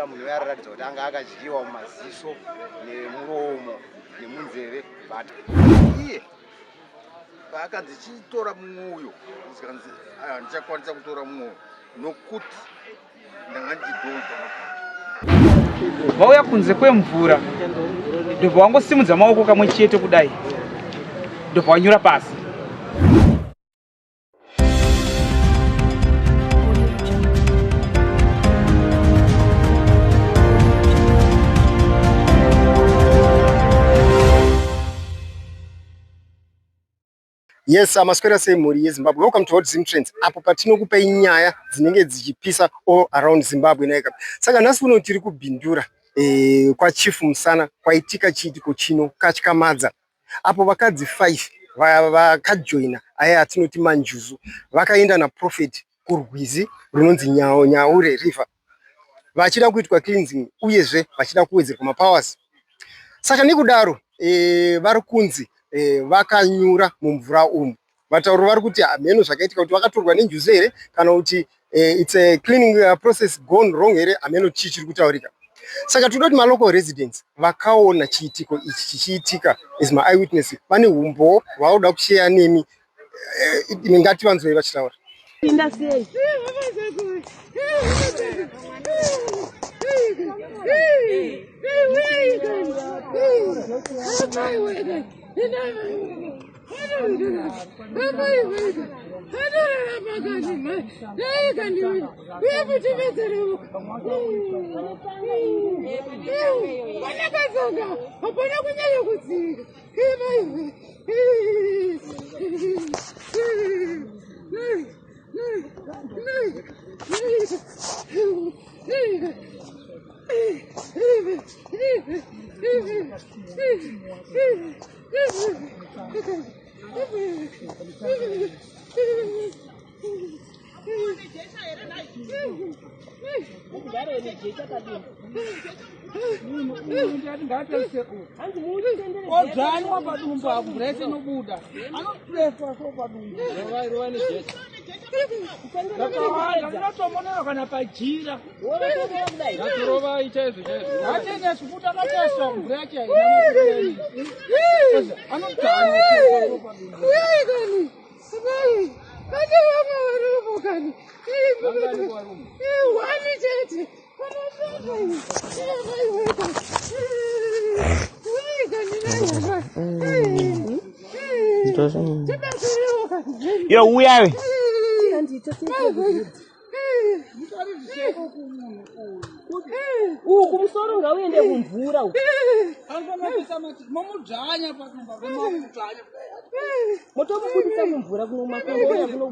munhu yararatidza kuti anga akadyiwa mumaziso nemuromo nemunzeve but iye paakanzi chitora mumwoyo zikanzi ndichakwanisa kutora mumwoyo nokuti ndanga ndidhodha vauya kunze kwemvura ndobva wangosimudza maoko kamwe chete kudai ndobva wanyura pasi. Yes, amaswera semhuri yeZimbabwe. Welcome to Hot Zim Trends. Apo patinokupa nyaya dzinenge dzichipisa all around Zimbabwe naika. Saka nhasi uno tiri kubhindura kwa Chief Musana kwaitika chiitiko chino katyamadza. Apo vakadzi 5 vakajoina aya atinoti manjuzu vakaenda naProfit kurwizi runonzi Nyaure River. Vachida kuitwa cleansing uyezve vachida kuwedzerwa mapowers. Saka nekudaro vari kunzi vakanyura mumvura umu. Vatauro vari kuti hameno zvakaitika kuti vakatorwa nenjuzu here kana kuti it's a cleaning process gone wrong here, hameno chiri kutaurika. Saka toda kuti malocal residents vakaona chiitiko ichi chichiitika as my eyewitness vane umbo vauda kushare nemi ngati vanzwe vachitaura. Yo, we are. Kumusoro ngauende kumvura motomubudisa kumvura kuno makongo kuno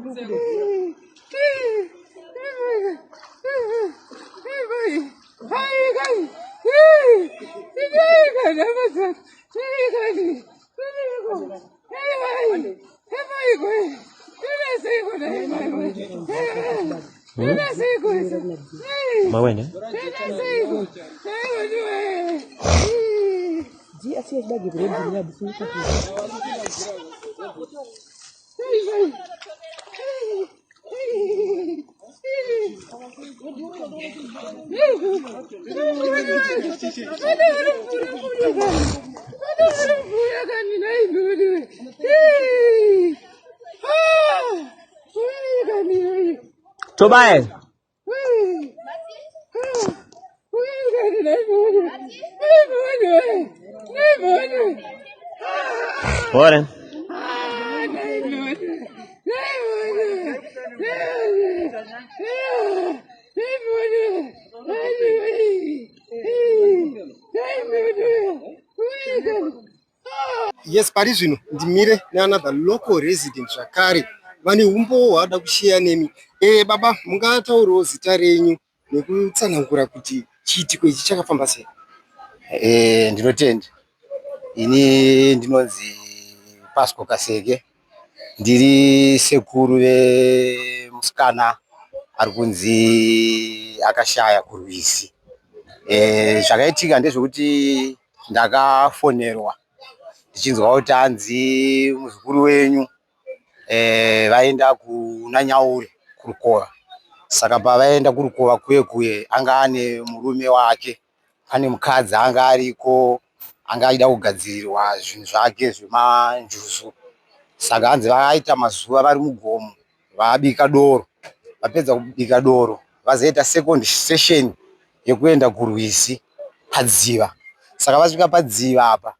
Tobias. Bora. Yes, pari zvino ndimire neanother local resident zvakare vane umbo hwada kushare nemi. Baba, mungataurawo zita renyu nekutsanangura kuti chiitiko ichi chakafamba sei? Ndinotenda. Ini ndinonzi Pasco Kaseke. Ndiri sekuru vemusikana ari kunzi akashaya kurwizi. Zvakaitika ndezvekuti ndakafonerwa ndichinzwa kuti hanzi muzukuru wenyu vaenda kuna Nyauri kurukova. Saka pavaenda kurukova kuye anga ane murume wake, ane mukadzi anga ariko, anga aida kugadzirirwa zvinhu zvake zvemanjuzu. Saka hanzi vaita mazuva vari mugomo, vabika doro. Vapedza kubika doro, vazoita second session yekuenda kurwizi padziva. Saka vasvika padziva apa,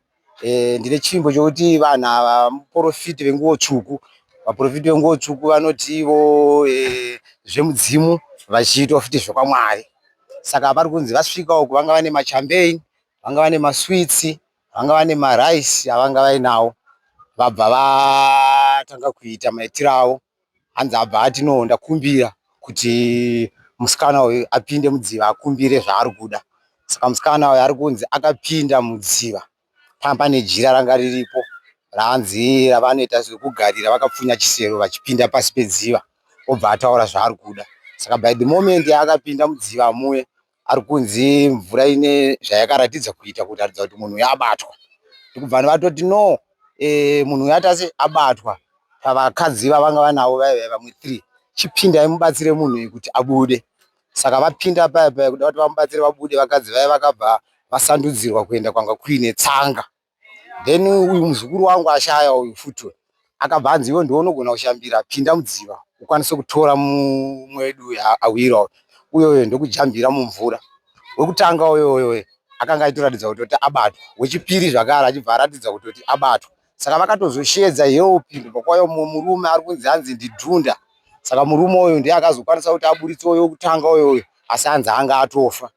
ndine chimbo chokuti vanhu ava muprofiti venguo tsvuku. Vaprofiti venguo tsvuku vanotivo zvemudzimu vachiita futi zvokwamwari. Saka pari kunzi vasvika uku vanga vane machampeini, vanga vane maswitsi, vanga vane maraisi avanga vainawo. Vabva vatanga kuita maitiro avo. Hanzi abva ati no, ndakumbira kuti musikana uyu apinde mudziva akumbire zvaari kuda. Saka musikana uyu ari kunzi akapinda mudziva. Pane jira ranga riripo ranzi ravanoita zvekugarira vakapfunya chisero vachipinda pasi pedziva, obva ataura zvaari kuda. Saka by the moment yaakapinda mudziva muye, ari kunzi mvura ine zvayakaratidza kuita kutaridza kuti munhu uyu abatwa. Ndikubva vatoti no, munhu uyu atasi abatwa. Pavakadzi vavanga vanavo vamwe 3, chipindai mubatsire munhu uyu kuti abude. Saka vapinda paya kuda kuti vamubatsire vabude, vakadzi vaya vakabva vasandudzirwa kuenda kwanga kuine tsanga. Then uyu muzukuru wangu ashaya uyu futi akabva anzi iwe ndiwe unogona kushambira, pinda mudziva ukwanise kutora mumwedu awira uyo ndokujambira mumvura. Wekutanga uyo akanga aitoratidza kuti abatwa, wechipiri zvakare achibva aratidza kuti abatwa. Saka vakatozoshedza help kwayo murume ari kunzi hanzi ndidhunda. Saka murume uyu ndiye akazokwanisa kuti aburitse uyo wekutanga uyo, asi hanzi anga atofa.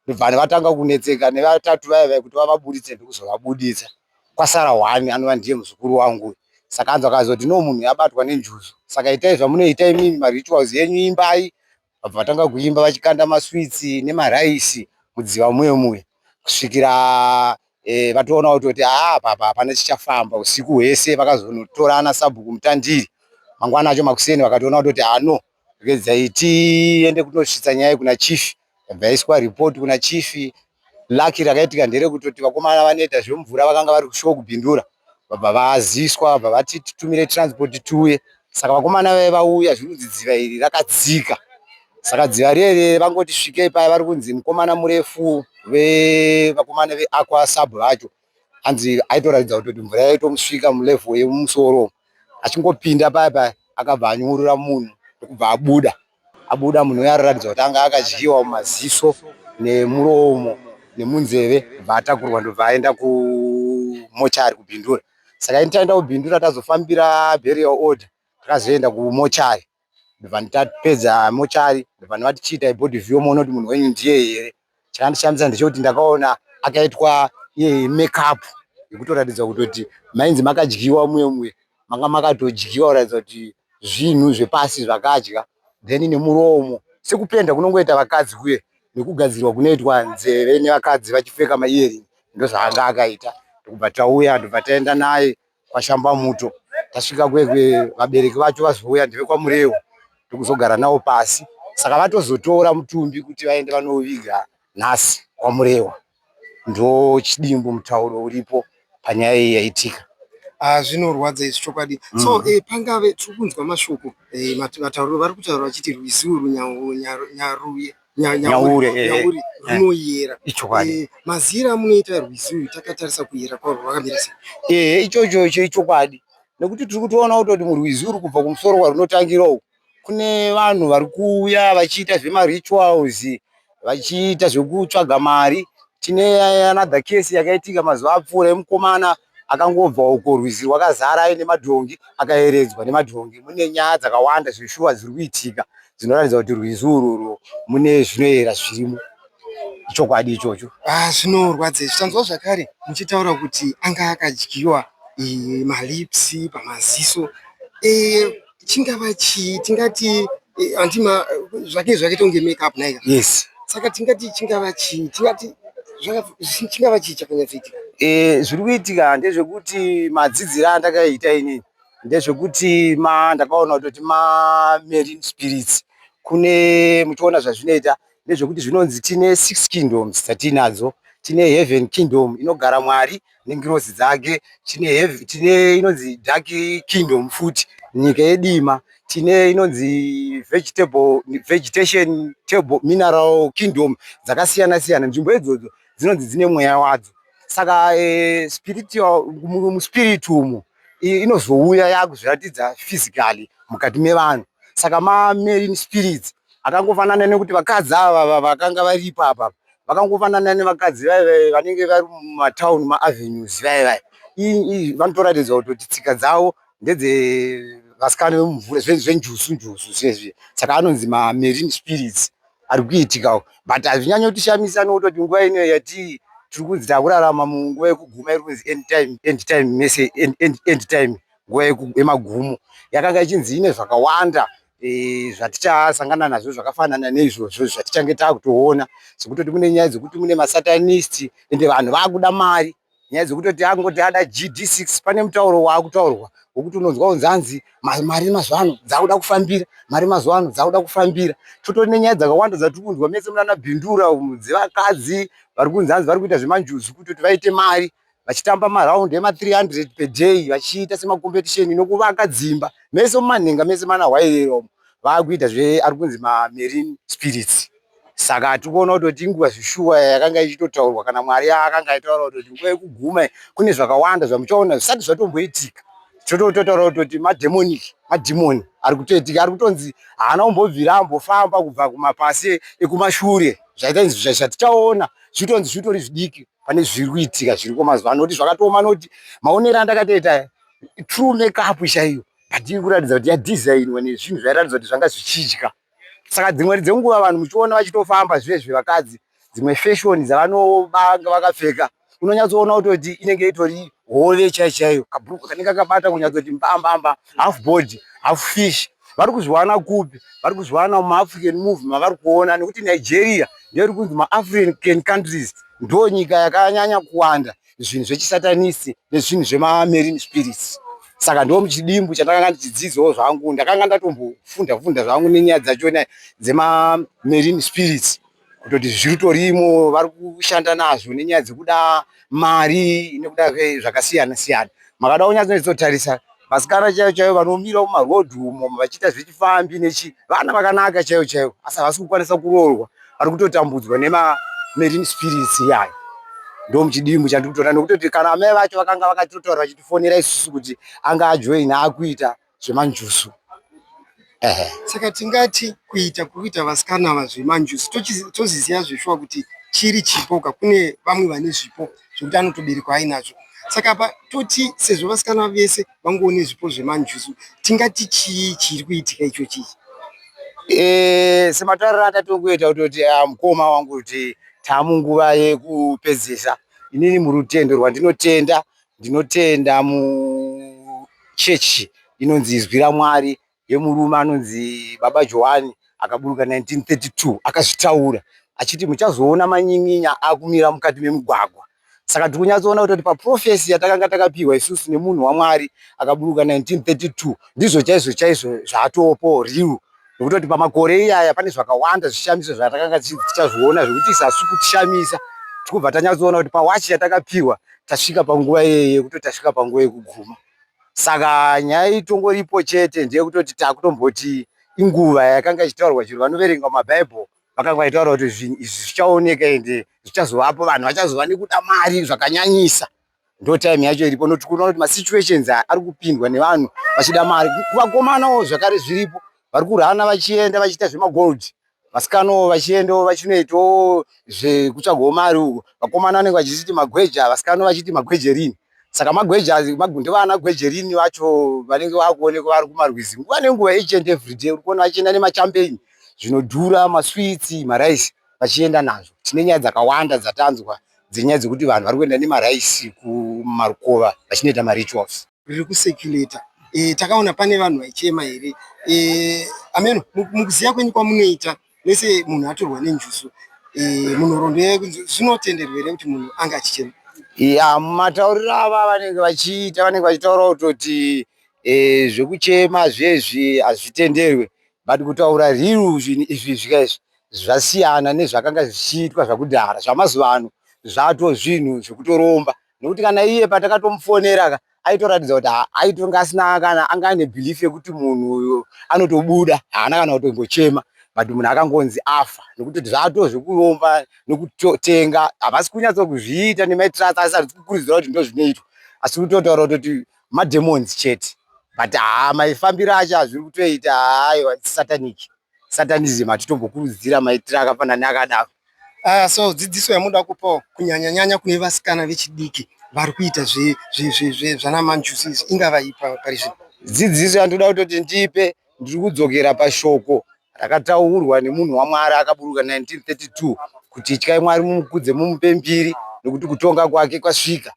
Ndobva vatanga kunetseka nevatatu vaya kuti vavaburitse ndokuzovabuditsa. Kwasara 1 anova ndiye muzukuru wangu. Saka hanzi akazoti no, munhu abatwa nenjuzu. Saka itai zvamunoita imimi marituals yenyu, imbai. Vabva vatanga kuimba vachikanda maswitsi nemaraisi mudziva muye kusvikira vatoona kuti apa hapana chichafamba. Usiku hwese vakazonotorana sabhuku mutandiri. Mangwana acho makuseni vakatoona kuti no, regedzai tiende kunosvitsa nyaya kuna chief. Yabva yaiswa report kuna chief. Laki rakaitika nderekutoti vakomana vanoita zvemvura vakanga vari kushowa kubhindura. Vabva vaziswa, vabva vati titumire transport tuye. Saka vakomana vaya vauya zvinonzi dziva iri rakadzika. Saka dziva rere vangoti svikei paya vari kunzi mukomana murefu vakomana veAqua Sub vacho hanzi aitoratidza kuti mvura yaitomusvika mulevel yemumusoro. Achingopinda paya akabva anyurura munhu ndokubva abuda munhu uya araratidza kuti anga akadyiwa mumaziso nemuromo nemunzeve. Bva atakurwa ndobva aenda kumochari kubhindura. Saka taenda kubhindura tazofambira burial order, takazoenda kumochari. Ndobva tapedza mochari ndobva ndavati chiitai body view muone kuti munhu wenyu ndiye here. Chakandishamisa ndechekuti ndakaona akaitwa makeup yekutoratidza kuti mainzi makadyiwa muye manga makatodyiwa kuratidza kuti zvinhu zvepasi zvakadya. Then nemuromo sekupenda kunongoita vakadzi kuye nekugadzirwa kunoitwa nzeve nevakadzi vachipfeka maearring, ndozvaanga akaita. Ndokubva tauya ndobva taenda naye kwashamba muto. Tasvika vabereki vacho vazouya ndevekwaMurewo ndokuzogara navo pasi. Saka vatozotora mutumbi kuti vaende vanoviga nhasi kwaMurewa. Ndo chidimbu mutauro uripo panyaya iyi yaitika. Zvinorwadza izvi chokwadi. So pangave tirikunzwa mashoko matauro vari kutaura vachiti rwizi Nyauri runoyera. Mazira munoita rwizi uyu takatarisa kuyera kwaro rwakamira sei? Ichocho ichokwadi. Nekuti tiri kutoona kuti murwizi uri kubva kumusoro kwarunotangira uku kune vanhu vari kuuya vachiita zvemarituals, vachiita zvekutsvaga mari. Tine another case yakaitika mazuva apfuura emukomana akangobva uko rwizi rwakazara aine madhongi akaeredzwa nemadhongi. Mune nyaya dzakawanda zveshuwa zviri kuitika dzinoratidza kuti rwizi urwu mune zvinoyera zvirimo. Ichokwadi ichocho. Zvinorwadza izvi. Tanzwa zvakare muchitaura kuti anga akadyiwa malipsi pamaziso. Chingava chii? Tingati andima zvake zvakaita kunge makeup naika. Yes. Saka tingati chingava chii? Chingava chii chakanyatsoitika? Zviri kuitika ndezvekuti madzidziro andakaita inini ndezvekuti ndakaona kuti marine spirits kune muchiona zvazvinoita ndezvekuti zvinonzi tine 6 kingdoms dzatinadzo. Tine heaven kingdom inogara Mwari nengirozi dzake, tine inonzi dark kingdom futi, nyika yedima. Tine inonzi vegetation table mineral kingdom dzakasiyana siyana. Nzvimbo idzodzo dzinonzi dzine mweya wadzo. Saka spiritual muspiritum inozouya yakuzviratidza physically mukati mevanhu. Saka marine spirits akangofanana nekuti vakadzi ava vakanga varipo apa vakangofanana nevakadzi vanenge vari mumatown maavenues vai vanotoratidza kuti tsika dzavo ndedze vasikana vemumvura zvenjusu zvezvi. Saka anonzi marine spirits ari kuitika, but hazvinyanyo kutishamisa nokutoti nguva ino yati tiri kunzi takurarama munguva yekuguma iri kunzi end time, nguva yemagumo. Yakanga ichinzi ine zvakawanda zvatichasangana nazvo zvakafanana neizvozvo zvatichange takutoona, zvekutoti mune nyaya dzekuti mune masatanist ende vanhu vakuda mari, nyaya dzekutoti angoti ada GD6 pane mutauro wakutaurwa wokuti unonzwa unzanzi mari mazuva ano dzakuda kufambira, mari mazuva ano dzakuda kufambira. Totori nenyaya dzakawanda dzatiri kunzwa mese munana Bhindura dzevakadzi vari kunzanzi vari kuita zvemanjuzu kutoti vaite mari, vachitamba maraundi ema300 per day, vachiita semakompetisheni nokuvaka dzimba mese mumanhenga mese mana Wairero vakuita ari kunzi marine spirits. Saka tikuona kutoti inguva zvishuwa yakanga ichitotaurwa kana Mwari akanga aitaura kutoti nguva yekuguma kune zvakawanda zvamuchaona zvisati zvatomboitika. Tototaura kutoti madhimoni ari kutoitika, ari kutonzi haana kumbobvira ambofamba kubva kumapasi ekumashure zvatichaona zvitonzi zvitori zvidiki pane zviri kuitika zviriko mazuva ano, noti zvakatoma noti maonero andakatoita true makeup chaiyo, but iri kuratidza kuti yadhizainwa nezvinhu zvairatidza kuti zvanga zvichidya. Saka dzimwe dzenguva vanhu muchiona vachitofamba zvezvi vakadzi, dzimwe fashion dzavanobanga vakapfeka unonyatsoona kutoti inenge itori hove chaiyo, kabhuruku kanenge kakabata kunyatsoti mbambamba, half body half fish. Vari kuzviwana kupi? Vari kuzviwana mumaafrican movie mavari kuona, nekuti Nigeria ndiyo iri kunzi maafrican countries ndo nyika yakanyanya kuwanda zvinhu zvechisatanisi nezvinhu zvemamarine spirits. Saka ndo muchidimbu chandakanga ndichidzidzawo zvangu, ndakanga ndatombofunda zvangu nenyaya dzachona dzemamarine spirits, kutoti zviritorimo vari kushanda nazvo nenyaya dzekuda mari nekuda zvakasiyana siyana. Makada kunyatsotarisa vasikana chaivo vanomira mumarodhi umo vachiita zvechifambi vana vakanaka chaivo, asi havasi kukwanisa kuroorwa, vari kutotambudzwa nemamarine spirits iyayo. Ndo muchidimbu chandiri kutoona, nokutoti kana amai vacho vakanga vakatotaura vachitifonera isusu kuti anga ajoina akuita zvemanjusu. Saka tingati kuita vasikana ava zvemanjusu toziziva zveshuwa kuti chiri chipoka, kune vamwe vane zvipo zvokuti anotoberekwa ainazvo. Saka apa toti sezvo vasikana vese vangoone zvipo zvemanjusu, tingati chii chiri kuitika icho chichi? Sematauriro atatongoita kutoti mukoma wangu kuti tamunguva yekupedzisa. Inini murutendo rwandinotenda, ndinotenda muchechi inonzi Izwi raMwari yemurume anonzi Baba Johani akaburuka 1932, akazvitaura achiti muchazoona manyinya akumira mukati memugwagwa. Saka tiri kunyatsoona kuti paprofesi yatakanga takapiwa isusu nemunhu waMwari akaburuka 1932 ndizvo chaizvo zvatopo riu, nokutoti pamakore iyaya pane zvakawanda zvishamiso zvatakanga tichazviona zvokuti isasi kutishamisa. Tikubva tanyatsoona kuti pawachi yatakapiwa tasvika panguva yekutoti tasvika panguva yekuguma. Saka nyaya itongoripo chete ndeyekutoti takutomboti inguva yakanga ichitaurwa chiro vanoverenga mabhaibheri vakanga vachitaura kuti zvinhu izvi zvichaoneka ende zvichazovapo, vanhu vachazova nekuda mari zvakanyanyisa. Ndo time yacho iripo, noti kuona kuti masituations ari kupindwa nevanhu vachida mari. Kuvakomanawo zvakare zviripo vari kurhana vachienda vachiita zvemagold, vasikanawo vachiendawo vachinoitawo zvekutsvagawo mari uko. Vakomana vanenge vachiti magweja, vasikana vachiti magwejerini. Saka magweja ndovana gwejerini vacho vanenge vakuonekwa vari kumarwizi nguva nenguva, each and every day uri kuona vachienda nemachampeini, zvinodhura, maswitsi, maraisi vachienda nazvo. Tine nyaya dzakawanda dzatanzwa dzenyaya dzekuti vanhu vari kuenda nemaraisi kumarukova vachinoita marituals. Riri kusekuleta. Takaona pane vanhu vaichema here. Ameno, mukuziya kwenyu kwamunoita nese munhu atorwa nenjusu, munhoroondo zvinotenderwa here kuti munhu anga achichema? Mumatauriro ava vanenge vachitaura kutoti zvekuchema zvezvi hazvitenderwe, but kutaura riru zvinhu izvi zvikaizvi zvasiyana nezvakanga zvichiitwa zvakudhara. Zvamazuva ano zvato zvinhu zvekutoromba, nekuti kana iye patakatomufonera aitoratidza kuti aitonga asina kana anga ane belief yekuti munhu uyu anotobuda, haana kana kutombochema, but munhu akangonzi afa, nekuti zvato zvekuromba nekutenga havasi kunyatsa kuzviita nemaitirasi asati kukurudzira kuti ndo zvinoitwa, asi kutotaura kuti mademons chete, but maifambiro acho azviri kutoita aiwa satanism atitombokurudzira maitiro akafanana neakadaro. So dzidziso yamuda kupawo kunyanya kune vasikana vechidiki vari kuita zvanamanjusi ingava ipa parizvino? Dzidziso yandoda kutoti ndipe, ndiri kudzokera pashoko rakataurwa nemunhu waMwari akaburuka 1932 kuti ityai Mwari mumukudze mumupe mbiri nekuti kutonga kwake kwasvika.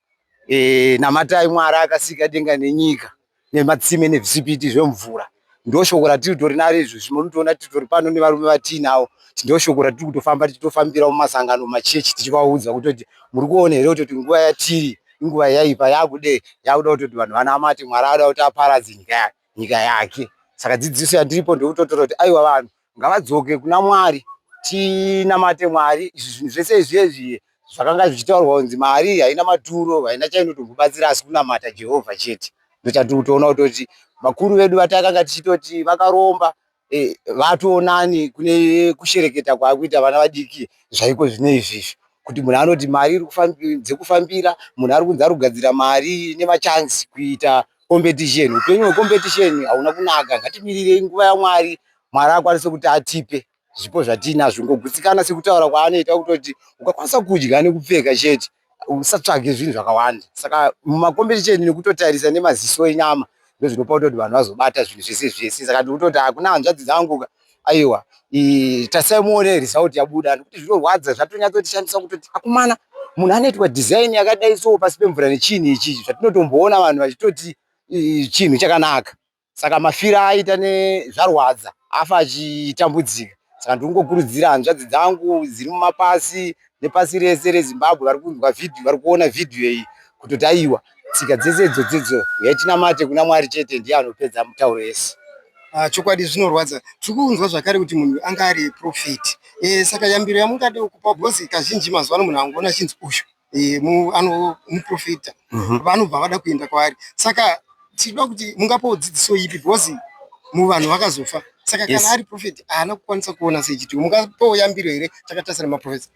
Namatai Mwari akasika denga nenyika nematsime nezvisipiti zvemvura. Ndo shoko ratiri tori naro izvozvi. Munotoona titori pano nevarume vatiinawo. Ndo shoko ratiri kutofamba tichitofambira mumasangano machechi tichivaudza kuti muri kuona here kuti nguva yatiri inguva yaipa, yakuda kutoti vanhu vanamate Mwari ada kuti aparadze nyika yake. Saka dzidziso yandiripo ndekutotora kuti aiwa vanhu ngavadzoke kuna Mwari, tinamate Mwari. Zvinhu zvese izvezvi zvakanga zvichitaurwa kunzi mari haina maturo, haina chainotombobatsira asi kunamata Jehovha chete. Ndochatiri kutoona kuti vakuru vedu vatakanga tichitoti vakaromba vatonani kune kushereketa kwakuita vana vadiki zvaiko zvine izvizvi, kuti munhu anoti mari iri dzekufambira, munhu ari kunzi ari kugadzira mari nemachansi kuita competition. Upenyu hwecompetition hauna kunaka, ngatimirire nguva yaMwari, Mwari akwanise kuti atipe zvipo zvatinazvo. Ngogutsikana sekutaura kwaanoita kutoti ukakwanisa kudya nekupfeka chete usatsvage zvinhu zvakawanda. Saka mumacompetition nekutotarisa nemaziso enyama ndozvinopa kutoti vanhu vazobata zvinhu zvese. Saka ndikutoti hakuna hanzvadzi dzangu aiwa tasai muone result yabuda, nekuti zvinorwadza zvatonyatsotishandisa kutoti akumana munhu anoitwa design yakadai so pasi pemvura nechinhu ichi zvatinotomboona vanhu vachitoti chinhu chakanaka. Saka mafiro aita nezvarwadza afa achitambudzika. Saka ndingokurudzira hanzvadzi dzangu dziri mumapasi nepasi rese reZimbabwe vari kunzwa vhidhiyo, vari kuona vhidhiyo iyi kutoti aiwa tsika dzese idzodzo yaitinamate kuna Mwari chete ndiye anopedza mutauro yese. Chokwadi zvinorwadza. Tiri kunzwa zvakare kuti munhu anga ari profeti. Saka yambiro yamungade kupa, bhozi kazhinji mazuva ano munhu angoona chinzi uyu muprofita, vanobva vada kuenda kwaari. Saka tinoda kuti mungapawo dzidziso ipi, bhozi muvanhu vakazofa. Saka kana ari profeti haana kukwanisa kuona sechiti, mungapawo yambiro here takatasira maprofeti?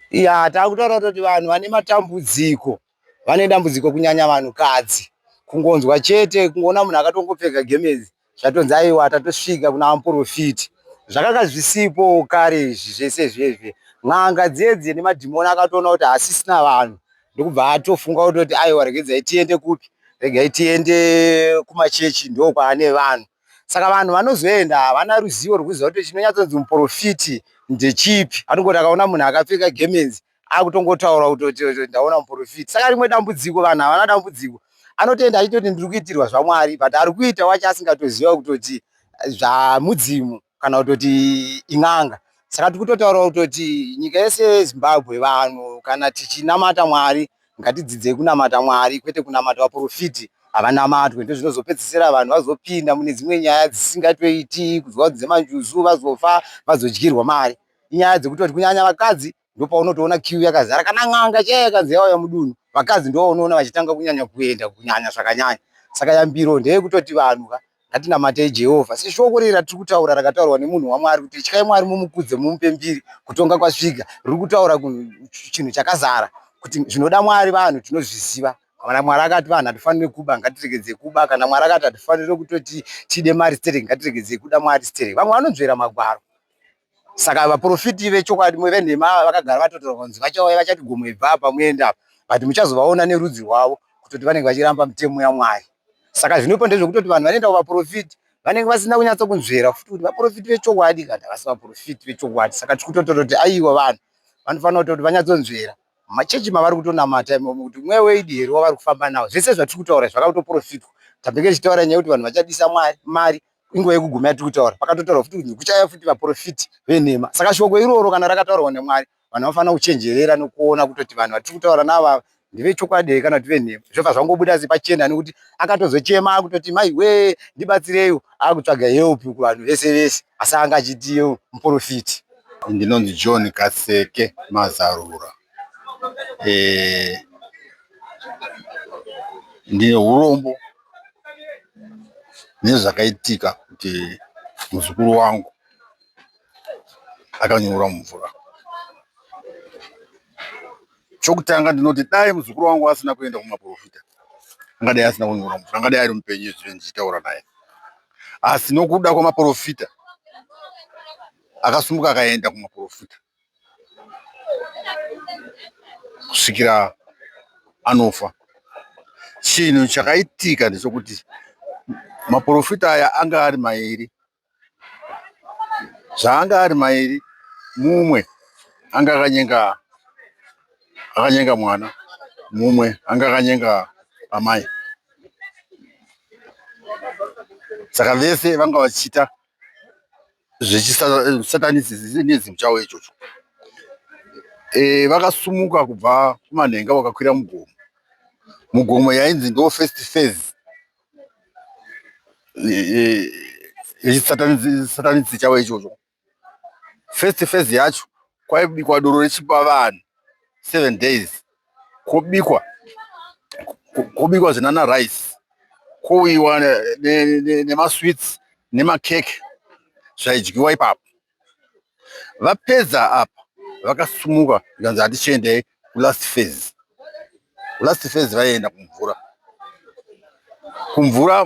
Takutaura kuti vanhu vane matambudziko, vane dambudziko kunyanya vanhukadzi, kungonzwa chete kungoona munhu akatongopfeka gemenzi zvatonzi aiwa tatosvika kuna muprofiti. Zvakanga zvisipo kare izvi zvese izvezvi. N'anga dzedzi nemadhimoni akatoona kuti hasisina vanhu, ndokubva atofunga kutoti aiwa regedzai tiende kupi, regai tiende kumachechi ndo kwaane vanhu. Saka vanhu vanozoenda havana ruzivo rwekuziva kuti chinonyatsonzi muprofiti ndechipi. Anongoti akaona munhu akapfeka gemenzi akutongotaura kutoti ndaona muprofiti. Saka rimwe dambudziko, vanhu havana dambudziko, anotoenda achitoti ndiri kuitirwa zvaMwari, but ari kuita wacho asingatoziva kutoti zvamudzimu kana kutoti in'anga. Saka tikutotaura kutoti nyika yese yeZimbabwe vanhu kana tichinamata Mwari ngatidzidzei kunamata Mwari kwete kunamata vaprofiti havanamatwe. Ndo zvinozopedzisira vanhu vazopinda mune dzimwe nyaya dzisingatoiti, kuzwa kuti dzemanjuzu vazofa vazodyirwa mari. Inyaya dzekutoti kunyanya vakadzi ndo paunotoona kiu yakazara, kana n'anga chaiyo yakanzi yauya mudunhu vakadzi ndo unoona vachitanga kunyanya kuenda kunyanya zvakanyanya. Saka yambiro ndeyekutoti vanhu ngatinamatei Jehovha seshoko riri ratiri kutaura rakataurwa nemunhu waMwari kuti tyai Mwari mumukudze mumupe mbiri kutonga kwasvika. Riri kutaura chinhu chakazara kuti zvinoda Mwari vanhu tinozviziva. Kana Mwari akati vanhu hatifaniri kuba ngatiregedze kuba, kana Mwari akati hatifaniri kutoti tide mari stereki ngatiregedze kuda mari stereki. Vamwe vanonzvera magwaro. Saka vaprofiti vechokwadi venhema vakagara vatotaura kunzi vachauya vachati gomwebva apa muenda, but muchazovaona nerudzi rwavo kutoti vanenge vachiramba mitemo yaMwari. Saka zvinopo ndezvekutoti vanhu vanoenda kuvaprofiti vanenge vasina kunyatsa kunzvera futi kuti vaprofiti vechokwadi kana vasi vaprofiti vechokwadi. Saka tikutotora kuti aiwa vanhu vanofanira kuti vanyatsonzvera machechi mavari kutonamata imomo kuti mweya weidi here wavari kufamba nawo. Zvese zvatiri kutaura zvakakutoprofitwa. Tambenge tichitaura nyaya kuti vanhu vachadisa mari inguva yekuguma yatiri kutaura. Pakatotaurwa futi kuti kuchauya futi vaprofiti venhema. Saka shoko iroro kana rakataurwa neMwari vanhu vanofanira kuchenjerera nekuona kutoti vanhu vatiri kutaura nava ndevechokwadi kana kuti venhema. Zvobva zvangobuda sepachena nekuti akatozochema kutoti maiwe ndibatsireiwo akutsvaga help kuvanhu vese vese asi anga achiti muprofiti. Ndinonzi John Kaseke Mazarura. Ndine urombo nezvakaitika kuti muzukuru wangu akanyura mumvura. Chokutanga ndinoti dai muzukuru wangu asina kuenda kumaprofita, angadai asina kunyura mumvura, angadai ari mupenyu zvine ndichitaura naye. Asi nokuda kwamaprofita akasumuka akaenda kumaprofita kusvikira anofa. Chinhu chakaitika ndechekuti maprofita aya anga ari mairi. Zvaanga ari mairi, mumwe anga akanyenga mwana, mumwe anga akanyenga amai. Saka vese vanga vachiita zvechisatanism chavo ichocho. Vakasumuka kubva kumanhenga vakakwira mugomo. Mugomo yainzi ndo first phase yechisatanism chavo ichocho. First phase yacho kwaibikwa doro rechipavanhu 7 days. Kobikwa zvinana rice, kouyiwa nemasweets nemakeke zvaidyiwa ipapo. Vapedza apa vakasumuka vikanzi hatichiendei kulast phase. Last phase vaienda kumvura. Kumvura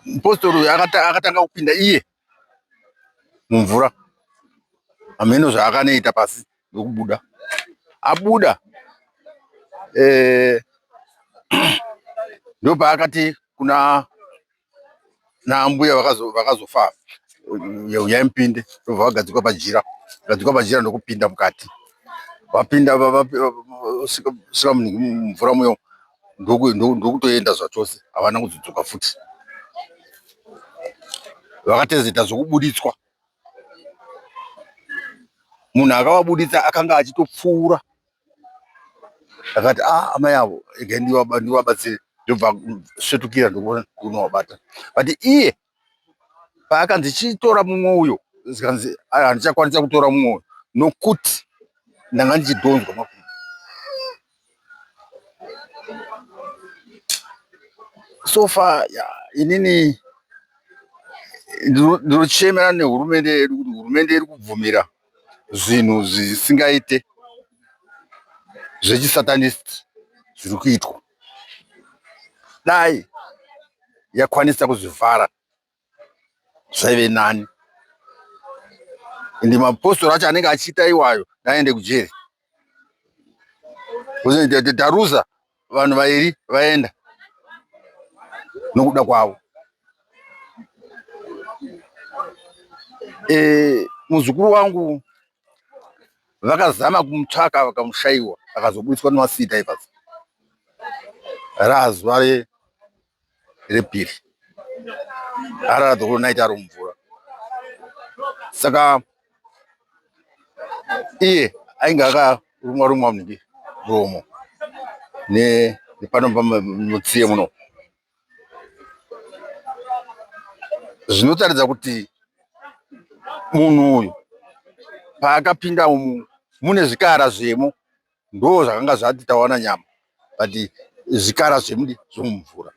mupostori akatanga kupinda iye mumvura. Hameno zvaakanoita pasi ndokubuda. Abuda ndopaakati kuna naambuya vakazofa, uyai mupinde. Ndobva vagadzikwa pajira ndokupinda mukati. Vapinda svika mumvura muyo ndokutoenda zvachose, havana kuzodzoka futi. Vakatedzeta zvokubuditswa. Munhu akavabuditsa akanga achitopfuura. Akati amai avo regai ndivabatsire, ndobva svetukira ndokunovabata. But iye paakanzi chitora mumwe uyo, zikanzi handichakwanisa kutora mumwe uyo nokuti ndanga ndichidhonzwa makumbo. So far inini ndinochemera nehurumende yedu kuti hurumende iri kubvumira zvinhu zvisingaite zvechisatanist zviri kuitwa. Dai yakwanisa kuzvivhara zvaive nani. Ende mapostori acho anenge achiita iwayo ngaaende kujeri. Taruza vanhu vairi vaenda nokuda kwavo. Muzukuru wangu vakazama kumutsvaka vakamushaiwa, akazobudiswa nemasita ipapo. Razuva repiri araradza kunaita ari mumvura. Saka iye ainge akarumwa muromo nepano mutsiye muno. Zvinotaridza kuti munhu uyu paakapinda umu mune zvikara zvemo, ndo zvakanga zvati tawana nyama, but zvikara zvomumvura.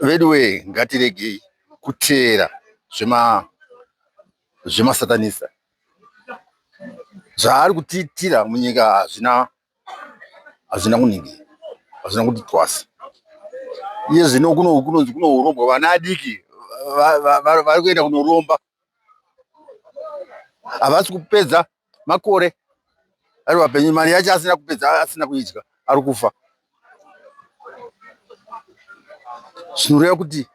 Veduwe ngatiregei kuteera zvemasatanisa. Zvaari kutiitira munyika hazvina kuningira, hazvina kuti twasa. Iye zvino kunonzi kunouromba vana adiki vari kuenda kunoromba. Havasi kupedza makore ari vapenyu, mari yacho asina kupedza, asina kuidya, ari kufa. Zvinoreva kuti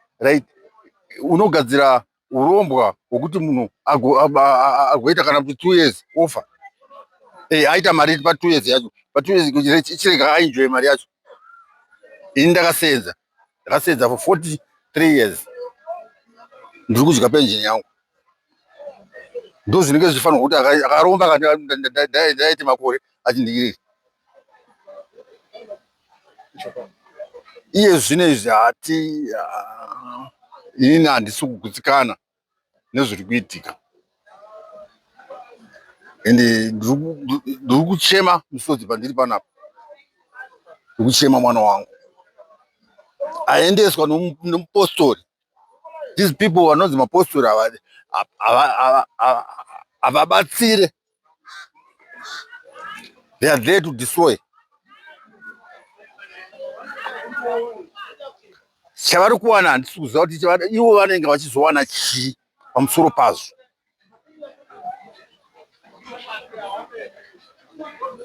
unogadzira urombwa hwokuti munhu agoita kana kuti 2 years ofa. Aita mari pa 2 years yacho, pa 2 years ichirega aenjoy mari yacho. Ini ndakasedza for 43 years. Ndiri kudya pension yangu. Ndo zvinenge zvifanirwa kuti akaromba ndaite makore achindigirira. iye zvinezvi hati inini handisi kugutsikana nezviri kuitika, ende ndiri kuchema misodzi pandiri panapa, ndiri kuchema mwana wangu aendeswa nomupostori. These people vanonzi mapostori havabatsire, they are there to destroy. Chavari kuwana handisi kuziva kuti ivo vanenge vachizowana chii pamusoro pazvo,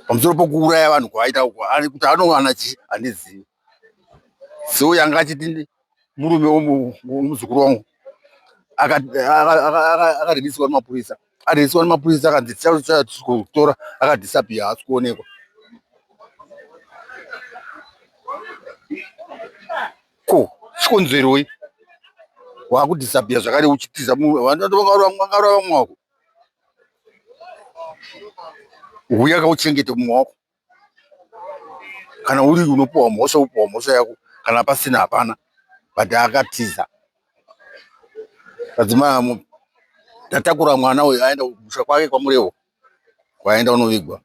pamusoro pokuuraya vanhu kwaaita uko, kuti anowana chii handizivi. Seo yanga achiti murume womuzukuru wangu akareleaswa nemapurisa, areleaswa nemapurisa akanzi chakutora, akadhisapia, haasi kuonekwa. Ko chikonzeroi wakudhisapia zvakare uchitiza vangarova vamwe wako, uya kauchengete mumwe wako. Kana uri unopiwa mhosva yako, kana pasina hapana, but akatiza. Kadzimai tatakura mwana uyu aenda kumusha kwake kwaMurevo, kwaenda unovigwa,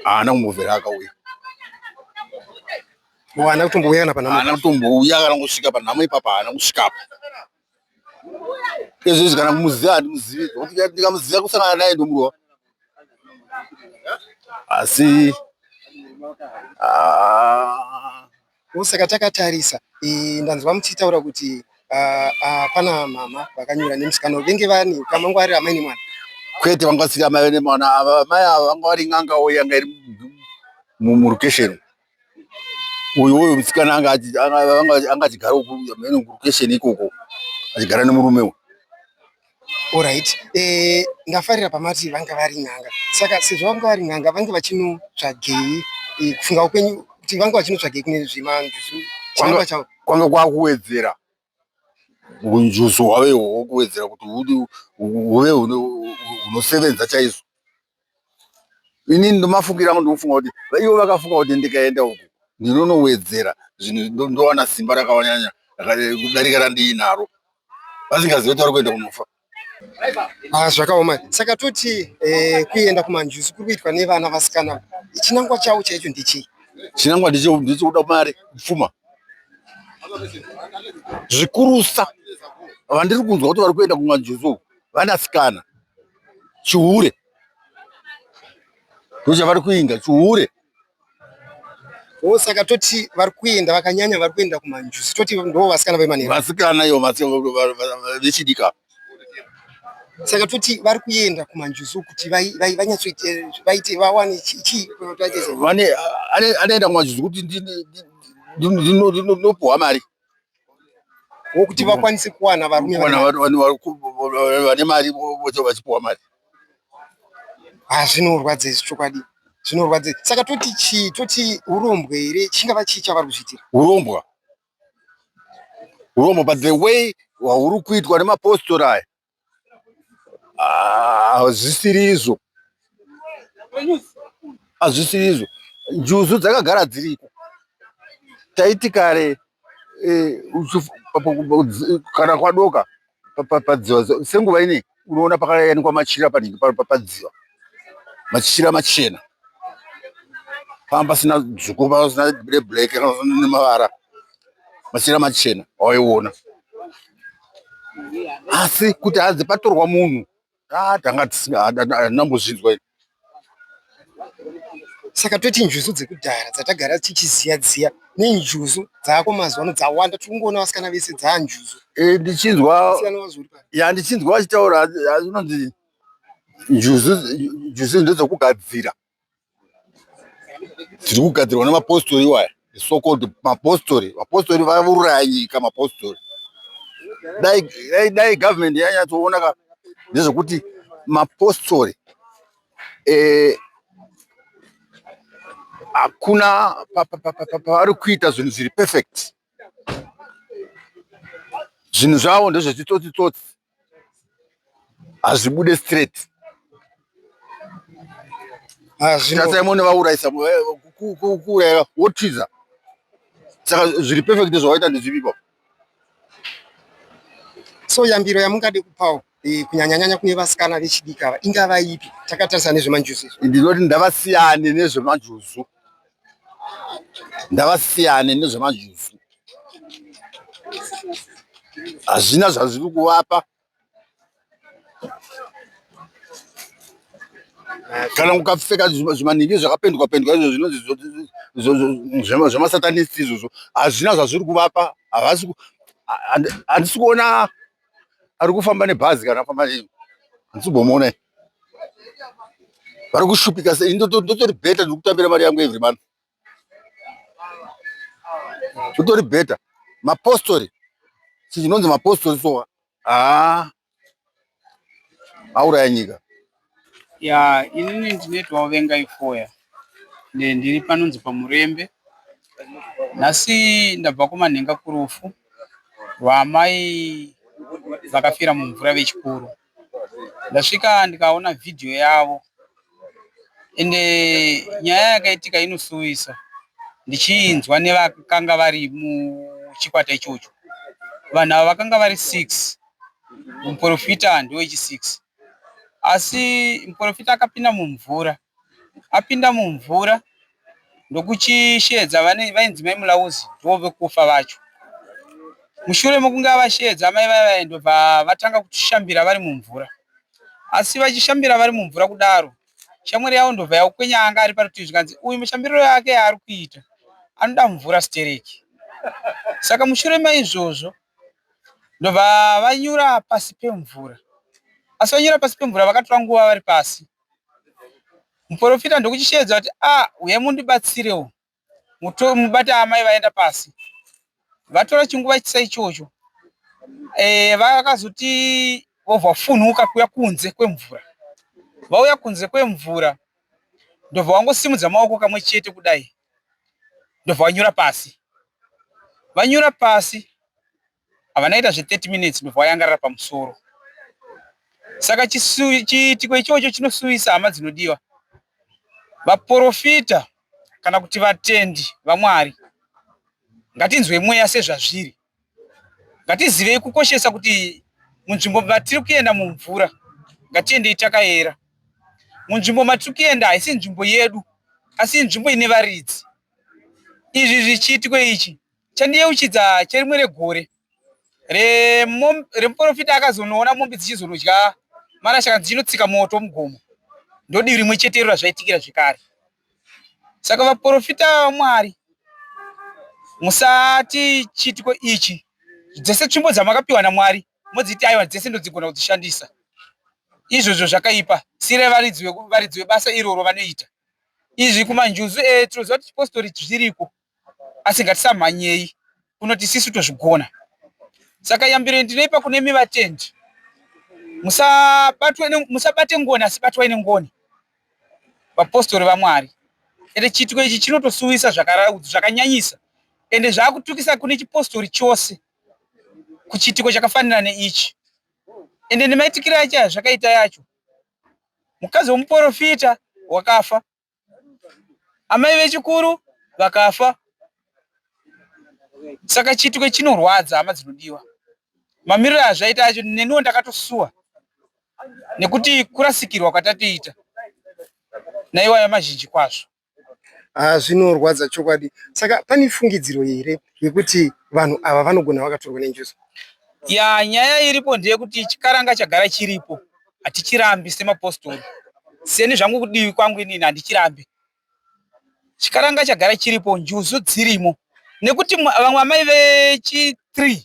haana kumbobvera akauya, haana kutombouya haana kutombouya, kana kusvika panhamo ipapa haana kusvikapo. Izvezvi kana kumuziva handimuzivi, nokuti ndikamuziva kusangana naye ndomurova. Asi saka takatarisa, ndanzwa muchitaura kuti pana mama vakanyura nemusikana venge vane kamangwarira amai nemwana. Kwete, vangasika mai nemwana. Mai ava vanga vari n'anga yanga iri murokesheni. Uyu musikana anga achigara murokesheni ikoko, achigara nemurume uyu. Alright, ndafarira pamati vanga vari n'anga. Saka sezvo vanga vari n'anga, vange vachinotsvagei kufunga kwenyu kuti vanga vachinotsvagei kune zvimanjusu chiramba chavo? Kwanga kwakuwedzera unjusu hwave ihwohwo, kuwedzera kuti huve hunosevenza chaizvo. Inini ndomafungira angu, ndofunga kuti ivo vakafunga kuti ndikaenda uku ndinonowedzera zvinhu, ndowana simba rakawanyanya kudarika randiinaro, vasingazivi kuti vari kuenda kunofa. Zvakaoma. Saka toti kuenda kumanjusu kuri kuitwa nevana vasikana, chinangwa chavo chaicho ndechii? Chinangwa ndechekuda mari, kupfuma zvikurusa. Vandiri kunzwa kuti vari kuenda kumanjusu vanasikana, chihure ndochavari kuinga, chihure. Saka toti vari kuenda vakanyanya, vari kuenda kumanjusu, toti ndo vasikana vemanheru, vasikana iyo vechidika. Saka toti vari kuenda kumanjusu kuti vaite vawane chii? Anoenda kumanjusu kuti ndinopuhwa mari, wokuti vakwanise kuwana varume vane mari vachipuhwa mari. Zvinorwadza izvi chokwadi, zvinorwadza. Saka toti chii? Toti urombwe here? Chingava chii chavari kuzviitira? Urombwa, but the way hwauri kuitwa nemapostori aya hazvisiri izvo, hazvisiri izvo. Njusu dzakagara dziriko. Taiti kare kana kwadoka padziva, senguva ine unoona pakayanikwa machira panhingi padziva, machira machena, pamba pasina dzvuku, pasina black nemavara, machira machena waiona. Asi kuti hadzi patorwa munhu, tanga handambozvinzwa ini. Saka toti njusu dzekudhara dzatagara tichiziya nenjusu dzaako mazuva ano dzawanda, tikungoona vasikana vese dzaanjusu. Ndichinzwa vachitaura, zvinonzi njusu ndedzokugadzira, dziri kugadzirwa nemapostori iwaya, so called mapostori. Mapostori vauraya nyika, mapostori. Dai government yanyatsoona ndezvekuti mapostori hakuna pavari kuita zvinhu zviri perfect. Zvinhu zvavo ndezvechitsotsi-tsotsi, hazvibude straight. Tasaimone vaurayisa kuuraya wotiza saka zviri perfect zvawaita ndezvipipo. So yambiro yamungade kupawo kunyanyanyanya kune vasikana vechidiki ava ingava ipi takatarisa nezvemanjuzu? Ndinoti ndavasiyane nezvemanjuzu, ndavasiyane nezvemanjuzu. Hazvina zvazviri kuvapa. Kana ukapfeka zvimanhiki zvakapendwa pendwa izvo zvemasatanist izvozvo, hazvina zvazviri kuvapa. Handisi kuona ari kufamba nebhazi kana afamba nei, handisi kumbomuona. Vari kushupika sei, ndotori bheta ndokutambira mari yangu every month. Ndotori bheta mapostori, chinonzi mapostori sowa. Auraya nyika. Ya, inini ndinetwawo vengai foya. Ndiri panonzi paMurembe. Nhasi ndabva kumanhenga kurufu rwamai vakafira mumvura vechikuru. Ndasvika ndikaona vhidhiyo yavo. Ende nyaya yakaitika inosuwisa. Ndichinzwa nevakanga vari muchikwata ichocho. Vanhu ava vakanga vari 6. Muprofita ndowechi6. Asi muprofita akapinda mumvura. Apinda mumvura ndokuchishedza vainzi mai Mulauzi ndove kufa vacho. Mushure mokunge avashedza mai vaya ndobva vatanga kushambira vari mumvura. Asi vachishambira vari mumvura kudaro, shamwari yavo ndobva yakwenya anga ari parutivi zvikanzi uyu mushambiro yake yaari kuita anoda mvura stereki. Saka mushure maizvozvo ndobva vanyura pasi pemvura. Asi vanyura pasi pemvura vakatora nguva vari pasi. Muprofita ndokuchishedza kuti uye mundibatsirewo mubata amai vaenda pasi. Vatora chinguva chisa ichocho. Vakazoti vobva funhuka kuya kunze kwemvura. Vauya kunze kwemvura ndobva vangosimudza maoko kamwe chete kudai. Ndobva vanyura pasi. Vanyura pasi havanaita 30 minutes ndobva vayangarara pamusoro. Saka chiitiko ichocho chinosuwisa hama dzinodiwa. Vaprofita kana kuti vatendi vaMwari ngatinzwe mweya sezvazviri. Ngatizivei kukoshesa kuti munzvimbo matiri kuenda mumvura ngatiendei takayera. Munzvimbo matiri kuenda haisi nzvimbo yedu asi nzvimbo ine varidzi. Izvi zvichiitiko ichi chandiyeuchidza cherimwe regore remuprofita akazonoona mombe dzichizonodya marashaka dzichinotsika moto mugomo. Ndodii rimwe chete razvaitikira zvekare. Saka vaprofita vaMwari musati chiitiko ichi dzese tsvimbo dzamakapiwa naMwari modziti aiwa dzese ndodzigona kudzishandisa. Izvozvo zvakaipa. Sire varidzi vebasa iroro vanoita. Izvi kumanjuzu tinoziva kuti chipostori zviriko. Asi ngatisamhanyei kunoti sisi tozvigona. Saka yambiro ndinoipa kune imi vatendi. Musabate ngoni asi batwai nengoni. Vapostori vaMwari. Ende chiitiko ichi chinotosuwisa zvakanyanyisa. Ende zvaakutukisa kune chipostori chose. Kuchiitiko chakafanana neichi. Ende nemaitikiro acho zvakaita yacho. Mukadzi womuprofita wakafa. Amai vechikuru vakafa. Saka chiitiko chinorwadza hama dzinodiwa. Mamiriro azvaita acho neniwo ndakatosuwa. Nekuti kurasikirwa kwatatoita. Naiwaya mazhinji kwazvo. Zvinorwadza chokwadi. Saka pane fungidziro here yekuti vanhu ava vanogona vakatorwa nenjuzu? Nyaya iripo ndeyekuti chikaranga chagara chiripo. Hatichirambi semapostori. Seni zvangu kudivi kwangu inini handichirambi. Chikaranga chagara chiripo, njuzu dzirimo. Nekuti vamwe amai vechi3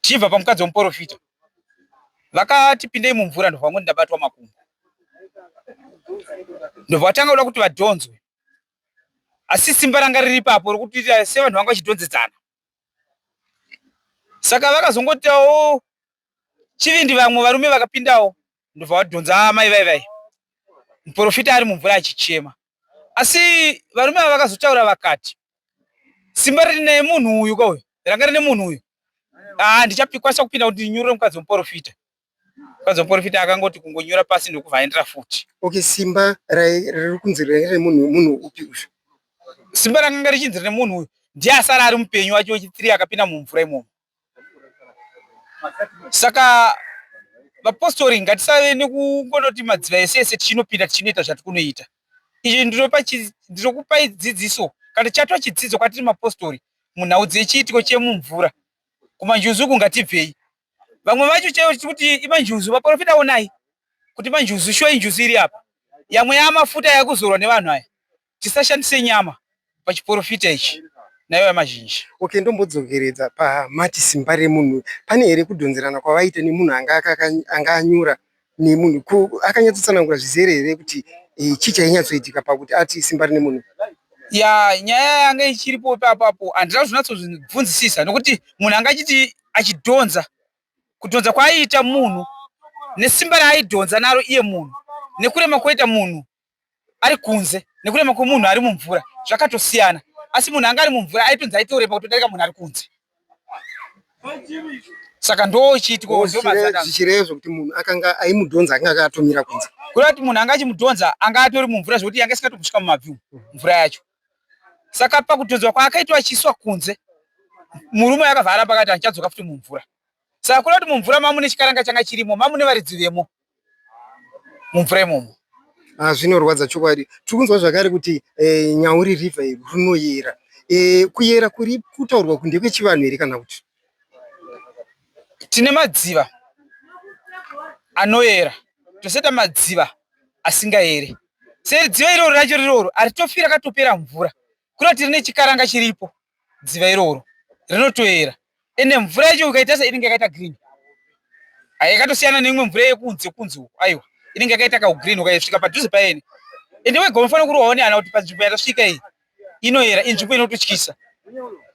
chibva pamukadzi womuprofita vakati pindei mumvura ndobva vangu ndabatwa makumbo. Ndobva vatanga kuda kuti vadhonzwe. Asi simba ranga riri papo rokuti sevanhu vanga vachidhonzedzana. Saka vakazongotawo chivindi vamwe varume vakapindawo ndobva vadhonza amai vai. Muprofita ari mumvura achichema. Asi varume ava vakazotaura vakati simba riri naye munhu uyu kauyu ranga rine munhu uyu. Ndichakwanisa kupinda kuti ndinyurire mukadzi womuprofita. Mukadzi womuprofita akangoti kungonyura pasi ndokubva aendera futi. Okay, simba riri kunzi riri munhu upi uyu? simba rakanga richinzi rine munhu uyu ndiye asara ari mupenyu wacho wechi3 akapinda mumvura imomo. Saka vapostori ngatisave nekungondoti madziva ese ese tichinopinda tichinoita zvatikunoita. Izvi ndinokupai dzidziso kana chatwa chidzidzo kwatiri mapostori munhau dzechiitiko chemumvura kumanjuzu kungatibvei. Vamwe vacho chaivo kuti imanjuzu vaprofita onai kuti manjuzu sho injuzu iri apa yamwe yamafuta yakuzorwa nevanhu aya. Tisashandise nyama pachiprofita ichi nayo yamazhinji. Okay, ndombodzokeredza pamati simba remunhu pane here kudhonzerana kwavaita nemunhu anga anyura nemunhu akanyatsotsanangura zvizere here kuti chii chainyatsoitika pakuti ati simba rine munhu? Ya nyaya yanga ichiripo papapo handina kuzvinatsobvunzisisa nokuti munhu anga achiti achidhonza kudhonza kwaaiita munhu nesimba raaidhonza naro iye munhu nekurema kwoita munhu ari kunze nekurema kwomunhu ari mumvura zvakatosiyana. Asi munhu anga ari mumvura aitonzi aitorema kutodarika munhu ari kunze. Saka ndo chiitiko zvichirevo zvokuti munhu akanga aimudhonza anga akatomira kunze. Kureva kuti munhu anga achimudhonza anga atori mumvura zvokuti yanga isingatobvisvika mumabviu mvura yacho. Saka pakudhonzwa kwaakaitwa achiiswa kunze murume akavhara pakati achadzoka futi mumvura. Saka kureva kuti mumvura mamune chikaranga changa chirimo mamune varidzi vemo mumvura imomo. Zvinorwadza chokwadi. Tikunzwa zvakare kuti Nyauri river runoyera. Kuyera kuri kutaurwa kunde kwechivanhu here kana kuti? Tine madziva anoyera toseta madziva asingayere. Dziva iroro racho riroro haritofira katopera mvura kureva kuti rine chikaranga chiripo. Dziva iroro rinotoyera ende mvura yacho ukaita se inenge yakaita green. Yakatosiyana neimwe mvura yekunze kunze aiwa inenge yakaita kagreen ukasvika padhuze paene. Ende wega unofanira kurohwa neana kuti panzvimbo yatasvika iyi inoyera inzvimbo inototyisa.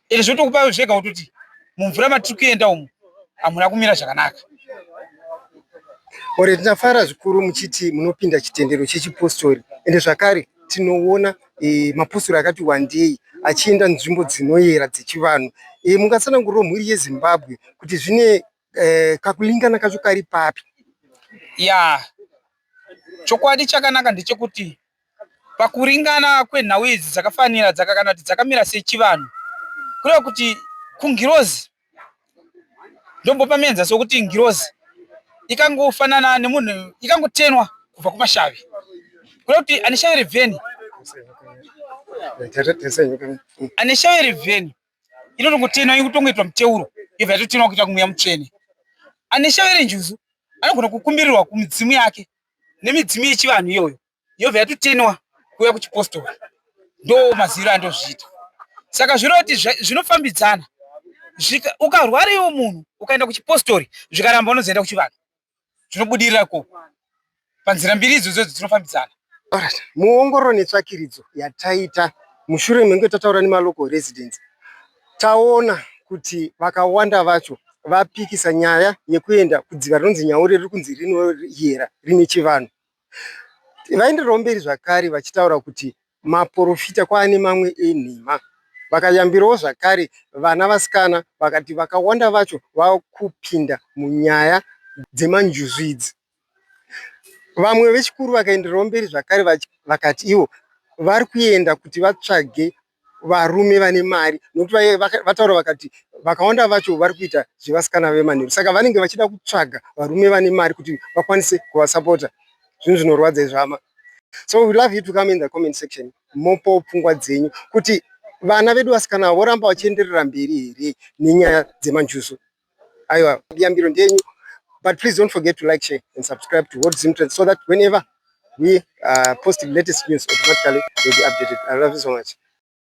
Ende zvotokupa zvega kutoti mumvura matiri kuenda umu hamuna kumira zvakanaka. Ore tinafara zvikuru muchiti munopinda chitendero chechipostori ende zvakare tinoona mapostori akati wandei achienda nzvimbo dzinoyera dzechivanhu. Mungatsananguriro mhuri yeZimbabwe kuti zvine kakulingana kacho kari papi? Ya chokwadi chakanaka ndechekuti pakuringana kwenhau idzi dzakafanira kana kuti dzakamira sechivanhu kureva kuti kungirozi ndombopamenza sokuti ngirozi ikangofanana nemunhu ikangotenwa kubva kumashavi kureva kuti ane shavi revheni inotongotenwa inotongoitwa muteuro yobva yatotenwa kuita kumweya mutsvene. Ane shavi renjuzu anogona kukumbirirwa kumidzimu yake nemidzimu yechivanhu iyoyo yobva yatotenwa kuuya kuchipostori. Ndo maziro andozviita. Saka zvirova kuti zvinofambidzana. Ukarwara iwo munhu ukaenda kuchipostori zvikaramba unozoenda kuchivanhu zvinobudirira ko panzira mbiri idzodzo dzinofambidzana. Muongororo netsvakiridzo yataita mushure menge tataura nemalocal residents taona kuti vakawanda vacho vapikisa nyaya yekuenda kudziva rinonzi Nyauri riri kunzi rinoyera rine chivanhu. Vaendererawo mberi zvakare vachitaura kuti maprofita kwaane mamwe enhema. Vakayambirawo zvakare vana vasikana vakati vakawanda vacho vakupinda munyaya dzemanjuzu idzi. Vamwe vechikuru vakaendererawo mberi zvakare vakati ivo vari kuenda kuti vatsvage varume vane mari nokuti vataura vakati vakawanda vacho vari kuita zvevasikana vemanheru. Saka vanenge vachida kutsvaga varume vane mari kuti vakwanise kuvasapota. Zvinhu zvinorwadza izvama. So we love you to come in the comment section mopo pfungwa dzenyu kuti vana vedu vasikana voramba vachienderera mberi here nenyaya dzemanjuzu. Aiwa, yambiro ndenyu. But please don't forget to like, share and subscribe to World Zim Trends so that whenever we post the latest news automatically you'll be updated. I love you so much.